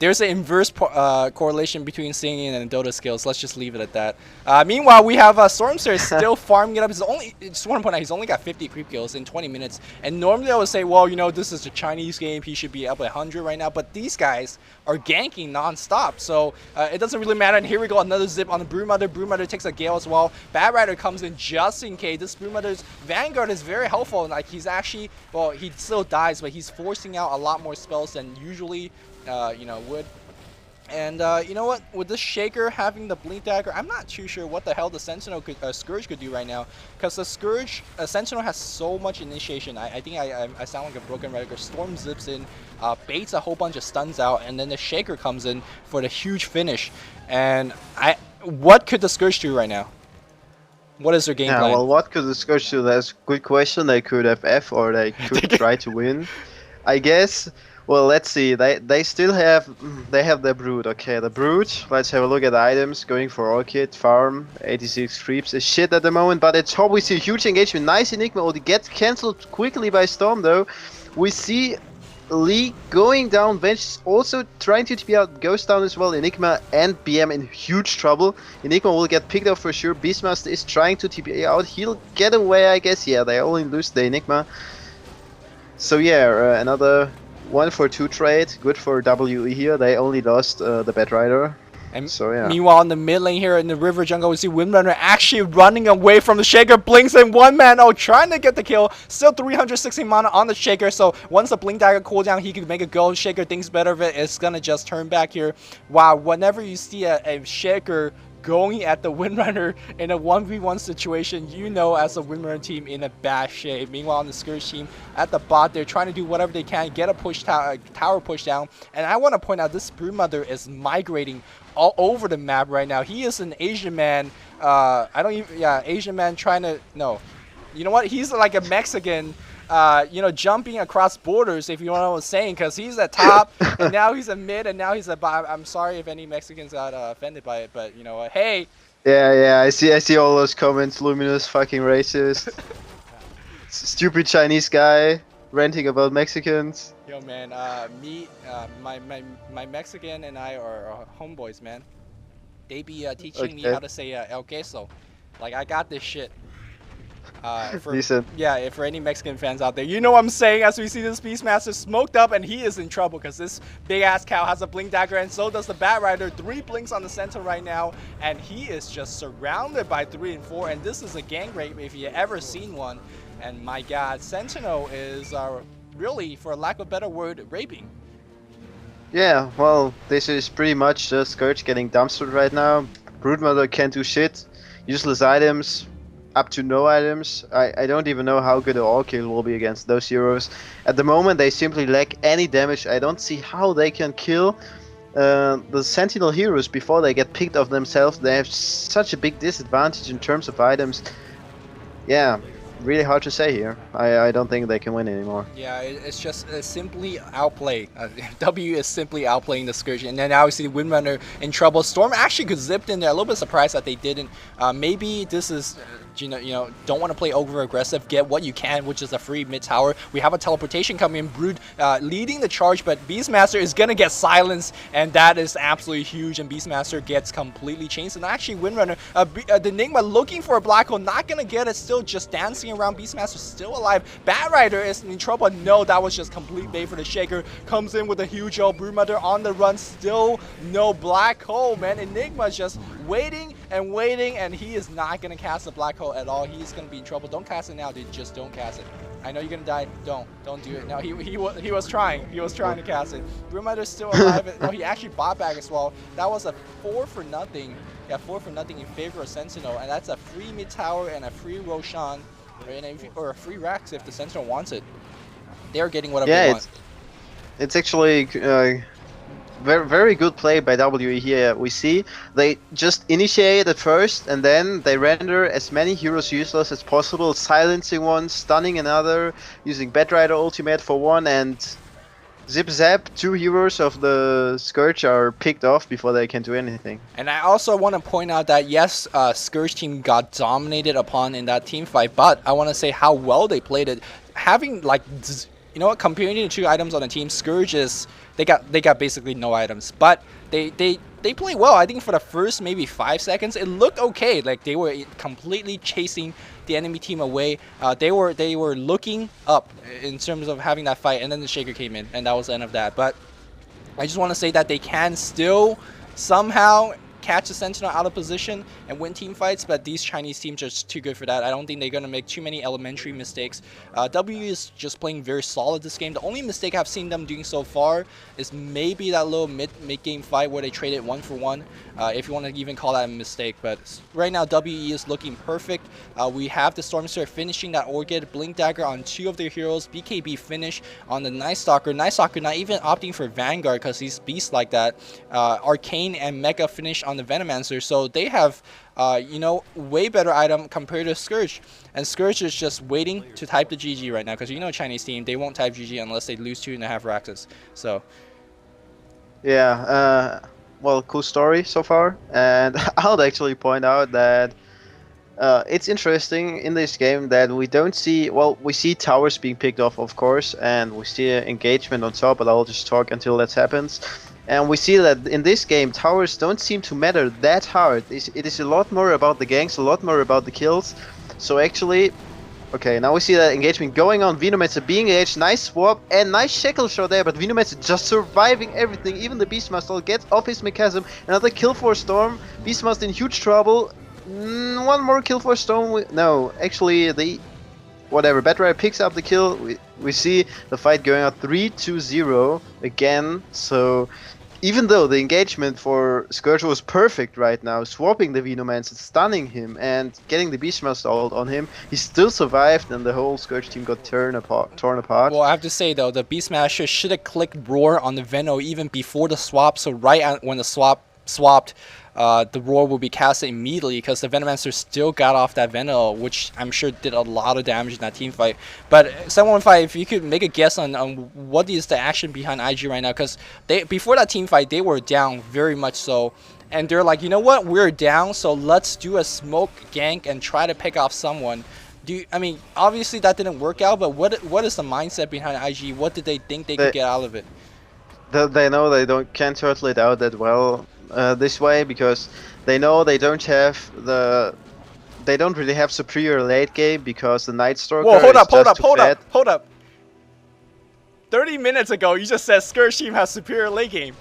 There's an inverse correlation between singing and Dota skills. Let's just leave it at that. Meanwhile, we have Stormster still farming it up. Just want to point out, he's only got 50 creep kills in 20 minutes. And normally I would say, well, you know, this is a Chinese game. He should be up at 100 right now. But these guys are ganking non-stop. So it doesn't really matter. And here we go, another zip on the Brewmother. Brewmother takes a Gale as well. Bad Rider comes in just in case. This Brewmother's Vanguard is very helpful. And, like, he's actually, well, he still dies, but he's forcing out a lot more spells than usually you know, would. And you know what? With this Shaker having the Blink Dagger, I'm not too sure what the hell the Sentinel could, Scourge could do right now. Because the Scourge, Sentinel has so much initiation. I think I sound like a broken record. Storm zips in, baits a whole bunch of stuns out, and then the Shaker comes in for the huge finish. And what could the Scourge do right now? What is their game plan?
Well, what could the Scourge do? That's a good question. They could have F, or they could try to win. I guess. Well, let's see. They still have their Brood. Okay, the Brood. Let's have a look at the items. Going for Orchid farm. 86 creeps is shit at the moment. But at top we see a huge engagement. Nice Enigma. Oh, it gets cancelled quickly by Storm though. We see Lee going down. Venge is also trying to TP out. Goes down as well. Enigma and BM in huge trouble. Enigma will get picked up for sure. Beastmaster is trying to TP out. He'll get away, I guess. Yeah, they only lose the Enigma. So yeah, another 1-for-2 trade, good for WE here. They only lost the Bad Rider.
And
so, yeah.
Meanwhile, in the mid lane here in the river jungle, we see Windrunner actually running away from the Shaker. Blinks in one man, trying to get the kill. Still 360 mana on the Shaker, so once the Blink Dagger cooldown, he can make a go. Shaker thinks better of it. It's gonna just turn back here. Wow, whenever you see a Shaker going at the Windrunner in a 1v1 situation, you know as a Windrunner team in a bad shape. Meanwhile, on the Scourge team at the bot, they're trying to do whatever they can, get a tower push down. And I want to point out this Brewmother is migrating all over the map right now. He is an Asian man. Asian man trying to, no. You know what? He's like a Mexican, you know, jumping across borders, if you know what I'm saying, because he's at top, and now he's a mid, and now he's a bottom. I'm sorry if any Mexicans got offended by it, but you know what? Hey.
Yeah, I see all those comments. Luminous, fucking racist. Stupid Chinese guy ranting about Mexicans.
Yo, man, my Mexican and I are homeboys, man. They be teaching me how to say el queso. Like, I got this shit.
Decent.
Yeah, for any Mexican fans out there, you know what I'm saying. As we see this Beastmaster smoked up, and he is in trouble because this big ass cow has a blink dagger, and so does the Bat Rider. 3 blinks on the center right now, and he is just surrounded by 3 and 4. And this is a gang rape if you ever seen one. And my God, Sentinel is really, for lack of a better word, raping.
Yeah, well, this is pretty much just Scourge getting dumpstered right now. Broodmother can't do shit. Useless items, up to no items. I don't even know how good an all kill will be against those heroes. At the moment, they simply lack any damage. I don't see how they can kill the Sentinel heroes before they get picked off themselves. They have such a big disadvantage in terms of items. Yeah, really hard to say here. I don't think they can win anymore.
Yeah, it's just simply outplay. W is simply outplaying the Scourge, and then obviously Windrunner in trouble. Storm actually could zip in there. A little bit surprised that they didn't. Maybe this is don't want to play over aggressive. Get what you can, which is a free mid tower. We have a teleportation coming in. Brood leading the charge, but Beastmaster is gonna get silenced, and that is absolutely huge. And Beastmaster gets completely changed. And actually, Windrunner, the Enigma looking for a black hole, not gonna get it. Still just dancing around. Beastmaster still alive. Bat Rider is in trouble. No, that was just complete bait for the Shaker. Comes in with a huge old Broodmother on the run. Still no black hole, man. Enigma is just waiting and waiting, and he is not gonna cast a black hole at all. He's gonna be in trouble. Don't cast it now, dude. Just don't cast it. I know you're gonna die. Don't do it. No, he was trying. He was trying to cast it. Broodmother's still alive. No, he actually bought back as well. That was a 4 for nothing. Yeah, 4 for nothing in favor of Sentinel, and that's a free mid tower and a free Roshan, or a free Rax if the Sentinel wants it. They're getting whatever they want.
It's actually very good play by WE here. We see they just initiate at first, and then they render as many heroes useless as possible, silencing one, stunning another, using Bat Rider ultimate for one, and zip zap, 2 heroes of the Scourge are picked off before they can do anything.
And I also want to point out that yes, Scourge team got dominated upon in that team fight, but I want to say how well they played it. Having like, you know what, comparing the 2 items on the team, Scourge is they got basically no items, but they play well. I think for the first maybe 5 seconds, it looked okay. Like they were completely chasing the enemy team away. They were looking up in terms of having that fight, and then the Shaker came in, and that was the end of that. But I just want to say that they can still somehow catch the Sentinel out of position and win team fights, but these Chinese teams are just too good for that. I don't think they're going to make too many elementary mistakes. W is just playing very solid this game. The only mistake I've seen them doing so far is maybe that little mid-game fight where they traded 1 for 1, if you want to even call that a mistake. But right now, WE is looking perfect. We have the Stormster finishing that Orchid, Blink Dagger on 2 of their heroes, BKB finish on the Night Stalker. Night Stalker not even opting for Vanguard because he's beast like that. Arcane and Mega finish on the Venomancer, so they have way better item compared to Scourge, and Scourge is just waiting to type the GG right now, because Chinese team, they won't type GG unless they lose 2.5 Raxes. So
yeah, well, cool story so far, and I would actually point out that it's interesting in this game that we don't see, well, we see towers being picked off, of course, and we see engagement on top, but I'll just talk until that happens. And we see that in this game, towers don't seem to matter that hard. It is a lot more about the ganks, a lot more about the kills. So actually, okay, now we see that engagement going on. Venomancer being engaged, nice swap, and nice shackle shot there, but Venomancer just surviving everything. Even the Beastmaster gets off his mechanism. Another kill for Storm. Beastmaster in huge trouble. One more kill for Storm. No, actually, whatever, Bat Rider picks up the kill. We see the fight going out 3-0 again. So even though the engagement for Scourge was perfect right now, swapping the Venomancer, stunning him, and getting the Beastmaster ult on him, he still survived, and the whole Scourge team got torn apart.
Well, I have to say though, the Beastmaster should have clicked Roar on the Veno even before the swap, so right when the swapped, the Roar will be casted immediately, because the Venomancer still got off that Veno, which I'm sure did a lot of damage in that team fight. But 715, if you could make a guess on what is the action behind IG right now, because before that team fight, they were down very much so. And they're like, you know what, we're down, so let's do a smoke gank and try to pick off someone. I mean, obviously that didn't work out, but what is the mindset behind IG? What did they think they could get out of it?
They know they can't turtle it out that well this way, because they know they don't have the they don't really have superior late game because the Night Stalker
Whoa, hold
is
up, hold
just
up,
too
hold
fat.
up, hold up. 30 minutes ago, you just said Scourge team has superior late game.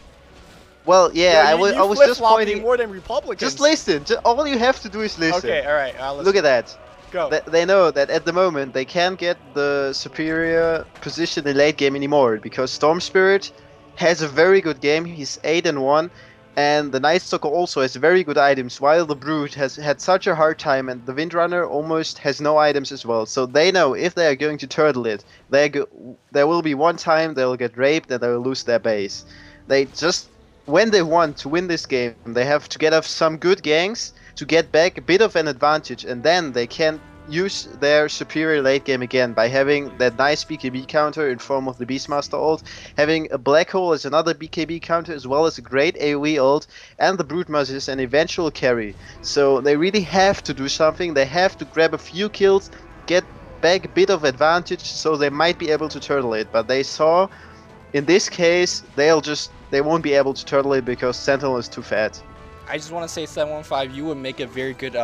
Well, yeah,
Yo,
I was just pointing.
more than Republicans.
Just listen. All you have to do is listen.
Okay, all right.
Look at that.
Go.
They know that at the moment they can't get the superior position in late game anymore because Storm Spirit has a very good game. He's 8-1, and the Night Stalker also has very good items. While the Brute has had such a hard time, and the Windrunner almost has no items as well. So they know if they are going to turtle it, there will be one time they'll get raped and they will lose their base. They just, when they want to win this game, they have to get off some good ganks to get back a bit of an advantage, and then they can use their superior late game again by having that nice BKB counter in form of the Beastmaster ult, having a Black Hole as another BKB counter, as well as a great AoE ult, and the Broodmother is an eventual carry. So they really have to do something. They have to grab a few kills, get back a bit of advantage, so they might be able to turtle it. But they saw, in this case, they won't be able to turtle it because Sentinel is too fat.
I just want to say 715, you would make a very good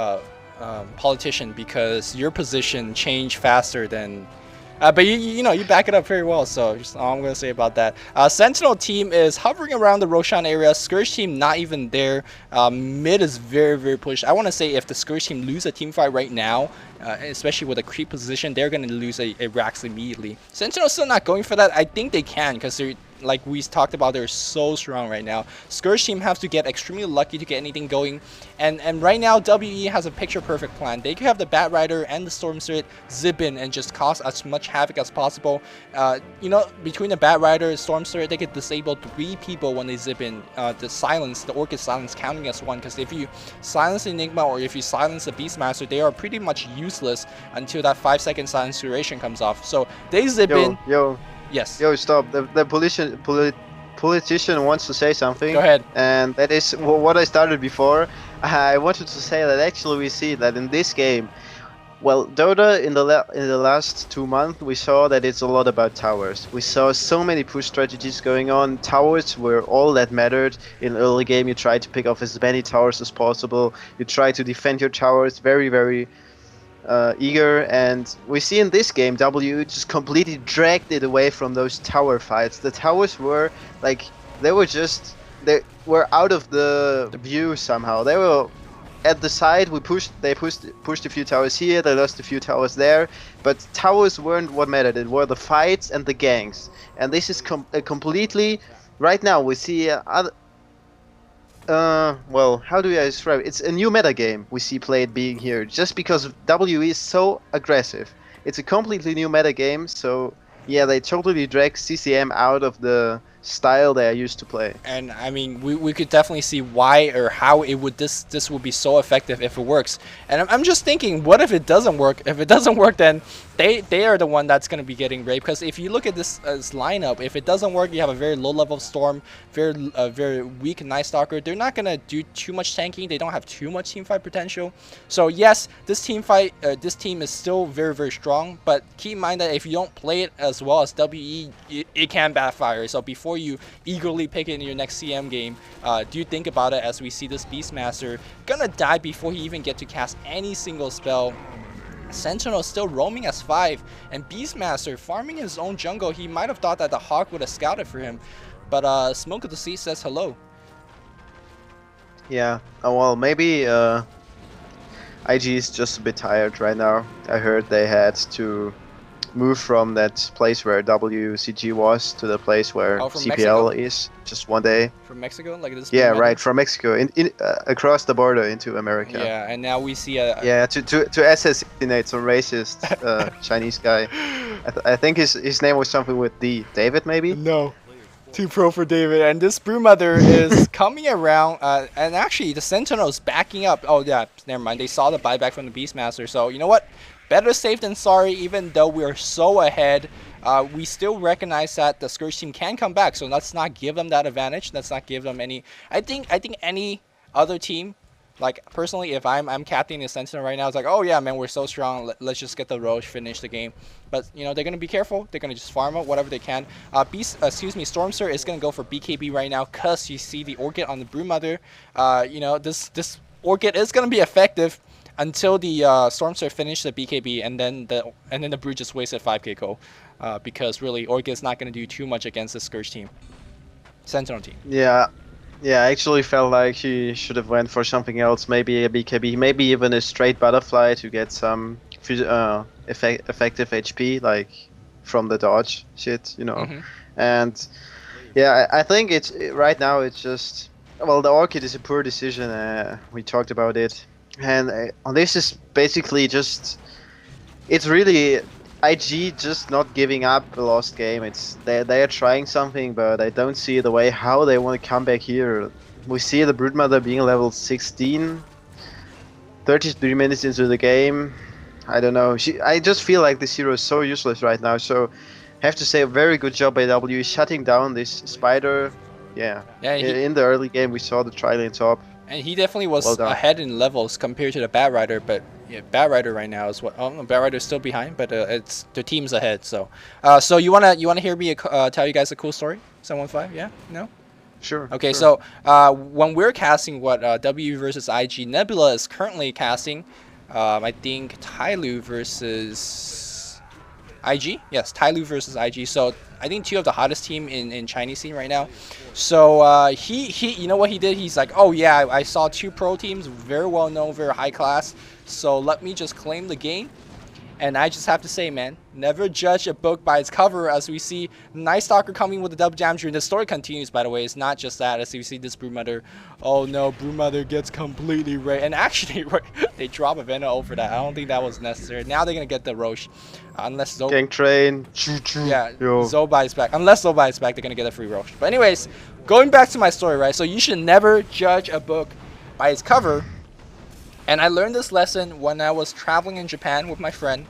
politician because your position changed faster than but you back it up very well, so just all I'm going to say about that. Sentinel team is hovering around the Roshan area. Scourge team not even there. Mid is very, very pushed. I want to say if the Scourge team lose a team fight right now, especially with a creep position, they're going to lose a Rax immediately. Sentinel still not going for that. I think they can because they're, like we talked about, they're so strong right now. Scourge team has to get extremely lucky to get anything going, and right now WE has a picture perfect plan. They could have the Bat Rider and the Storm Spirit zip in and just cause as much havoc as possible. Between the Bat Rider and Storm Spirit, they could disable 3 people when they zip in. The Orchid Silence counting as 1, because if you silence Enigma or if you silence the Beastmaster, they are pretty much useless until that 5-second silence duration comes off. So they zip in. Yes.
Yo, stop. The politician wants to say something.
Go ahead.
And that is what I started before. I wanted to say that actually we see that in this game, well, Dota in the last 2 months, we saw that it's a lot about towers. We saw so many push strategies going on. Towers were all that mattered. In early game, you try to pick off as many towers as possible. You try to defend your towers very, very eager, and we see in this game W just completely dragged it away from those tower fights. The towers were like they were out of the view somehow. They were at the side. They pushed a few towers here, they lost a few towers there, but towers weren't what mattered. It were the fights and the ganks, and this is completely right now we see well, how do I describe it? It's a new meta game we see played being here, just because WE is so aggressive. It's a completely new meta game, so yeah, they totally drag CCM out of the style they are used to play.
And I mean, we could definitely see why or how it would this would be so effective if it works. And I'm just thinking, what if it doesn't work? If it doesn't work, then they are the one that's going to be getting raped. Because if you look at this lineup, if it doesn't work, you have a very low level Storm, very weak Night Stalker. They're not going to do too much tanking. They don't have too much team fight potential. So yes, this team is still very, very strong. But keep in mind that if you don't play it as well as WE, it can backfire. So before you eagerly pick it in your next CM game, do think about it, as we see this Beastmaster gonna die before he even get to cast any single spell. Sentinel still roaming as 5, and Beastmaster farming his own jungle. He might have thought that the Hawk would have scouted for him, but Smoke of the Sea says hello.
Yeah, well, maybe IG is just a bit tired right now. I heard they had to move from that place where WCG was to the place where CPL
Mexico?
is, just one day.
From Mexico, like this.
Yeah, right, from Mexico across the border into America.
Yeah, and now we see
to assassinate some racist Chinese guy. I think his name was something with D. David, maybe.
No. Too pro for David, and this Broodmother is coming around, and actually the Sentinel is backing up. Oh yeah, never mind. They saw the buyback from the Beastmaster, so you know what? Better safe than sorry. Even though we are so ahead, we still recognize that the Scourge team can come back. So let's not give them that advantage. Let's not give them any. I think any other team, like personally, if I'm captaining the Sentinel right now, it's like, oh yeah, man, we're so strong. Let's just get the Roche, finish the game. But you know they're gonna be careful. They're gonna just farm out whatever they can. Stormster is gonna go for BKB right now, cause you see the Orchid on the Broodmother. You know this Orchid is gonna be effective. until the Stormster finished the BKB, and then the Brood just wasted 5k gold, because really Orca's not going to do too much against the Scourge team, Sentinel team.
Yeah. Yeah, I actually felt like he should have went for something else, maybe a BKB, maybe even a straight butterfly to get some effective HP, like from the dodge shit, you know.
Mm-hmm.
And yeah, I think it's right now it's just, well, the Orchid is a poor decision. We talked about it, and this is basically just, it's really IG just not giving up a lost game. It's they are trying something, but I don't see the way how they want to come back here. We see the Broodmother being level 16, 33 minutes into the game. I don't know. I just feel like this hero is so useless right now. So, have to say a very good job by W shutting down this spider. Yeah. In the early game we saw the Trilane top.
And he definitely was ahead in levels compared to the Bat Rider, but yeah, Bat Rider right now is what. Oh, no, Bat Rider's still behind, but it's the team's ahead. So, so you wanna hear me tell you guys a cool story? 715, yeah? No?
Sure.
Okay,
sure.
So when we're casting what W versus IG, Nebula is currently casting, I think Tyloo versus IG. Yes, Tyloo versus IG. So I think two of the hottest team in Chinese scene right now. So he you know what he did? He's like, oh yeah, I saw two pro teams, very well known, very high class. So let me just claim the game. And I just have to say, man, never judge a book by its cover. As we see Night Stalker coming with the double damage, and the story continues, by the way. It's not just that, as we see this Broodmother. Oh no, Broodmother gets completely wrecked. And actually, they drop a Venom over that. I don't think that was necessary. Now they're going to get the Roche. Unless Zoe...
Gang train.
Yeah, Zobai is back. Unless Zobai is back, they're going to get a free Roche. But anyways, going back to my story, right? So you should never judge a book by its cover. And I learned this lesson when I was traveling in Japan with my friend.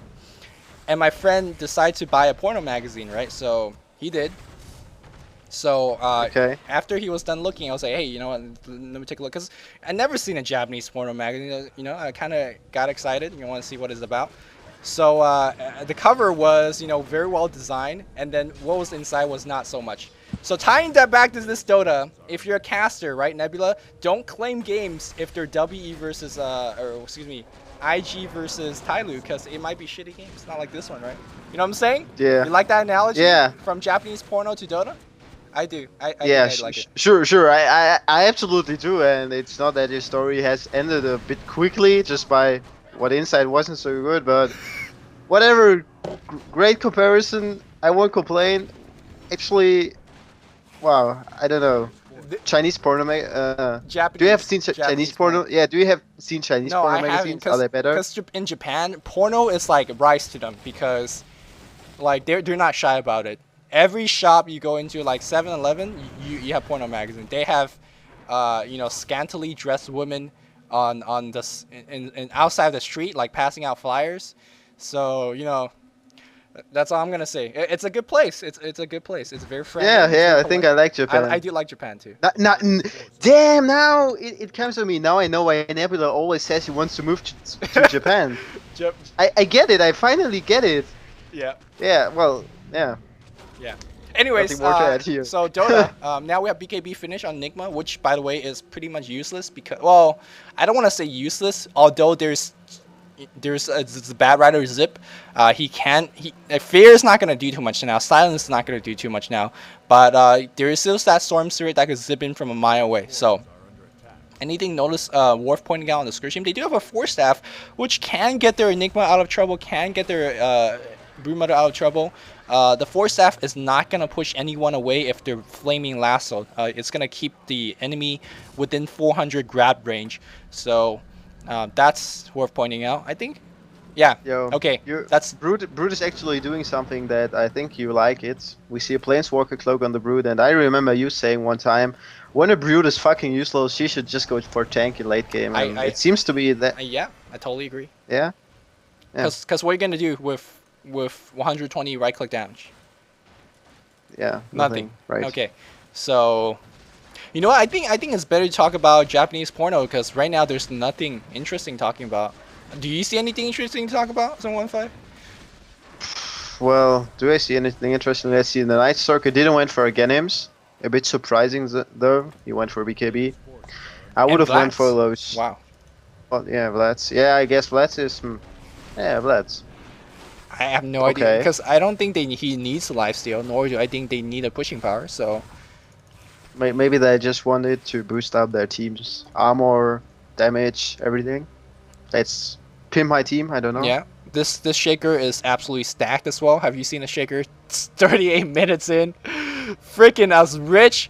And my friend decided to buy a porno magazine, right? So he did. So after he was done looking, I was like, hey, you know what? Let me take a look. Because I never seen a Japanese porno magazine. You know, I kind of got excited. You want to see what it's about. So the cover was, you know, very well designed. And then what was inside was not so much. So tying that back to this Dota, if you're a caster, right, Nebula, don't claim games if they're WE versus, IG versus Tyloo, because it might be shitty games, not like this one, right? You know what I'm saying?
Yeah.
You like that analogy?
Yeah.
From Japanese porno to Dota? I do. I like it.
Sure. I absolutely do, and it's not that your story has ended a bit quickly just by what inside wasn't so good, but whatever. Great comparison. I won't complain. Actually, wow. I don't know. Chinese porno
Japanese.
Do you have seen Chinese porno? Yeah, do you have seen Chinese porno magazines? Are they better?
Because in Japan, porno is like rice to them, because like they're not shy about it. Every shop you go into, like 7-Eleven, you have porno magazine. They have you know, scantily dressed women on this in outside the street, like passing out flyers. So, you know, that's all I'm gonna say. It's a good place. It's a good place. It's very friendly.
Yeah. I think I like Japan.
I do like Japan too.
Damn! Now it comes to me. Now I know why Nebula always says he wants to move to Japan. I get it. I finally get it.
Yeah.
Yeah. Well. Yeah.
Yeah. Anyways,
more to add here.
So Dota. Now we have BKB finish on Nigma, which by the way is pretty much useless because, well, I don't want to say useless. Although there's a Bat Rider Zip. Fear is not going to do too much now. Silence is not going to do too much now. But there is still that Storm Spirit that could zip in from a mile away. So anything notice Worf pointing out on the Scourge team? They do have a Force Staff, which can get their Enigma out of trouble, can get their Broodmother out of trouble. The Force Staff is not going to push anyone away if they're Flaming Lasso. It's going to keep the enemy within 400 grab range. So that's worth pointing out, I think. Yeah.
Yo,
okay. That's
Brood is actually doing something that I think you like. It. We see a Planeswalker cloak on the Brood, and I remember you saying one time, when a Brood is fucking useless, she should just go for tank in late game. And it seems to be that.
Yeah, I totally agree.
Yeah.
Because what are you gonna do with 120 right click damage?
Yeah.
Nothing.
Right.
Okay. So. You know what? I think it's better to talk about Japanese porno, because right now there's nothing interesting talking about. Do you see anything interesting to talk about, 715?
Well, do I see anything interesting? Let's see. The Night Stalker didn't went for Ganims. A bit surprising though. He went for BKB. I would have went for those.
Wow.
Well, yeah, Vlad's. Yeah, I guess Vlad's is. Yeah, Vlad's.
I have no idea
Okay.
because I don't think he needs a lifesteal, nor do I think they need a pushing power. So
Maybe they just wanted to boost up their team's armor, damage, everything. Let's pimp my team. I don't know.
yeah, this shaker is absolutely stacked as well. Have you seen a shaker? It's 38 minutes in, freaking as rich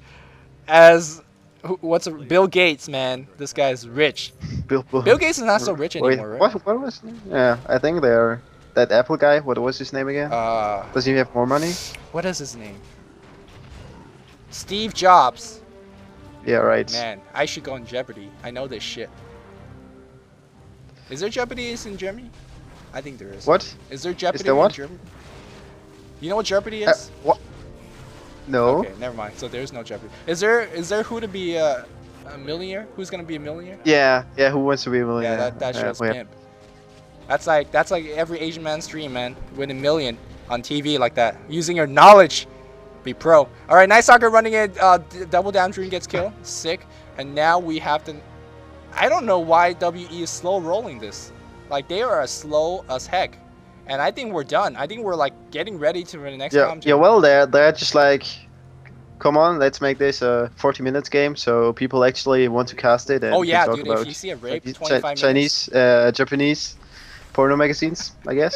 as Bill Gates, man. This guy's rich. Bill Gates is not so rich
Wait,
anymore, right?
what was? Yeah, I think they're that Apple guy. What was his name again? Does he have more money?
What is his name? Steve Jobs.
Yeah, right.
Man, I should go on Jeopardy. I know this shit. Is there Jeopardy in Germany? I think there is.
What?
Is there Jeopardy
there what?
in Germany? You know what Jeopardy is?
What? No.
Okay, never mind. So there's no Jeopardy. Is there who to be a millionaire? Who's gonna be a millionaire?
Yeah, yeah. Who wants to be a millionaire?
Yeah, that show's
yeah.
pimp. That's like every Asian man's dream, man. Win a million on TV like that, using your knowledge. Be pro. All right, Night Soccer running it. Double down dream gets killed. Sick. And now we have to. I don't know why WE is slow rolling this. Like they are as slow as heck. And I think we're done. I think we're like getting ready to the next round.
Yeah. Well, they're just like, come on, let's make this a 40 minutes game so people actually want to cast it. And
oh yeah,
talk
dude.
about
If you see a rape, 25
Chinese,
minutes.
Japanese porno magazines, I guess.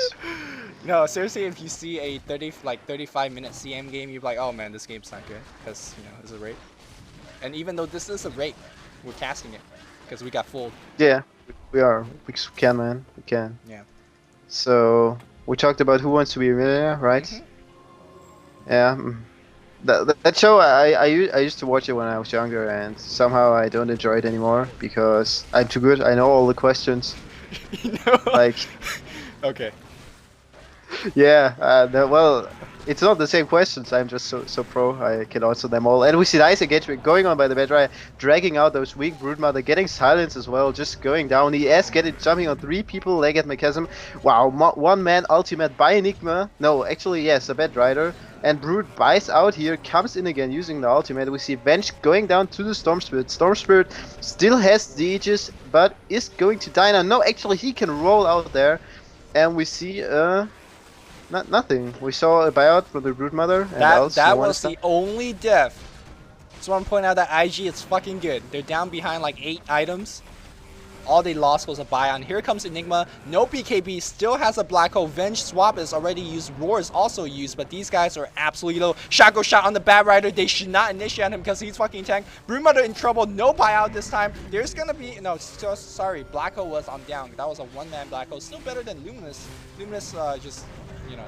No, seriously, if you see a 35-minute CM game, you're like, oh man, this game's not good because it's a rape. And even though this is a rape, we're casting it because we got fooled.
Yeah, we are. We can, man. We can.
Yeah.
So we talked about Who Wants to Be a Millionaire, right?
Mm-hmm.
Yeah. That show I used to watch it when I was younger, and somehow I don't enjoy it anymore because I'm too good. I know all the questions. Like.
Okay.
Yeah, well, it's not the same questions. I'm just so pro. I can answer them all. And we see nice engagement going on by the Bedra, dragging out those weak Broodmother, getting silence as well, just going down. ES jumping on 3 people, leg at Mechanism. Wow, one man ultimate by Enigma. No, actually, yes, a Bed Rider. And Brood buys out here, comes in again using the ultimate. We see Venge going down to the Storm Spirit. Storm Spirit still has the Aegis, but is going to die now. No, actually, he can roll out there. And we see, nothing. We saw a buyout from the Broodmother. And
that was the only death. So I'm pointing out that IG is fucking good. They're down behind like 8 items. All they lost was a buyout. Here comes Enigma. No BKB. Still has a black hole. Venge swap is already used. Roar is also used. But these guys are absolutely low. Shaco shot on the Bad Rider. They should not initiate him because he's fucking tank. Broodmother in trouble. No buyout this time. There's gonna be sorry. Black hole was on down. That was a 1-man black hole. Still better than Luminous. Luminous just.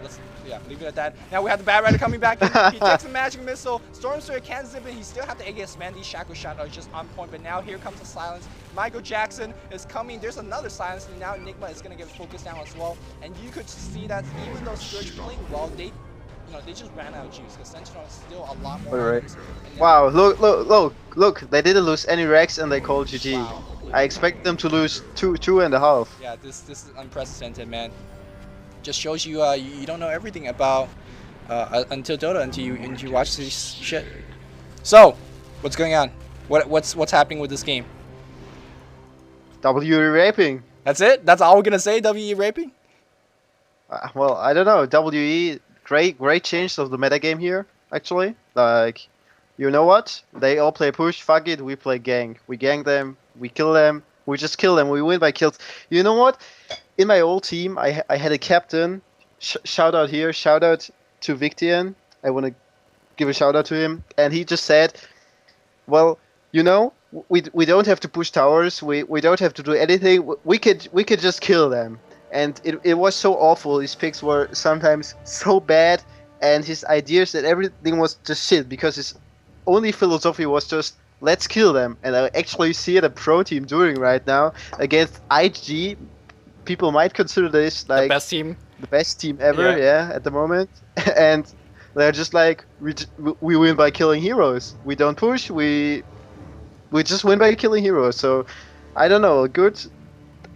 Let's leave it at that. Now we have the Bad Rider coming back. He takes the magic missile. Storm Spirit can't zip it. He still have the AGS man. These Shaco shot are just on point. But now here comes the silence. Michael Jackson is coming. There's another silence. And now Enigma is gonna get focused down as well. And you could see that even though Scourge playing well, they just ran out of juice. Because Sentinel is still a lot more.
Right. Wow! Look! They didn't lose any Rex and they called GG.
Wow.
I expect them to lose two and a half.
Yeah, this is unprecedented, man. Just shows you you don't know everything about until Dota until you watch this shit. So, what's going on? What's happening with this game?
WE raping.
That's it? That's all we're gonna say? WE raping?
Well, I don't know. WE great change of the metagame here. Actually, like, you know what? They all play push. Fuck it. We play gang. We gang them. We kill them. We just kill them. We win by kills. You know what? In my old team, I had a captain. Shout out here. Shout out to Victian. I want to give a shout out to him. And he just said, well, we don't have to push towers. We don't have to do anything. We could just kill them. And it was so awful. His picks were sometimes so bad. And his ideas that everything was just shit. Because his only philosophy was just, let's kill them. And I actually see it a pro team doing right now against IG. People might consider this like
the
best team ever, yeah, at the moment. And they're just like, we win by killing heroes. We don't push. We just win by killing heroes. So I don't know. Good.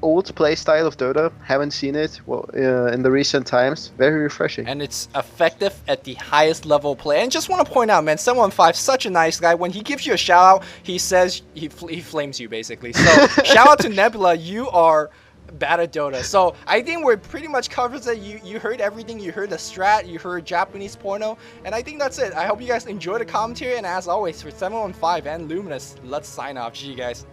old playstyle of Dota. Haven't seen it in the recent times. Very refreshing.
And it's effective at the highest level play. And just want to point out, man, 715, such a nice guy. When he gives you a shout out, he says he flames you basically. So shout out to Nebula, you are bad at Dota. So I think we're pretty much covered that you heard everything. You heard the strat, you heard Japanese porno, and I think that's it. I hope you guys enjoyed the commentary, and as always, for 715 and Luminous, let's sign off. GG guys.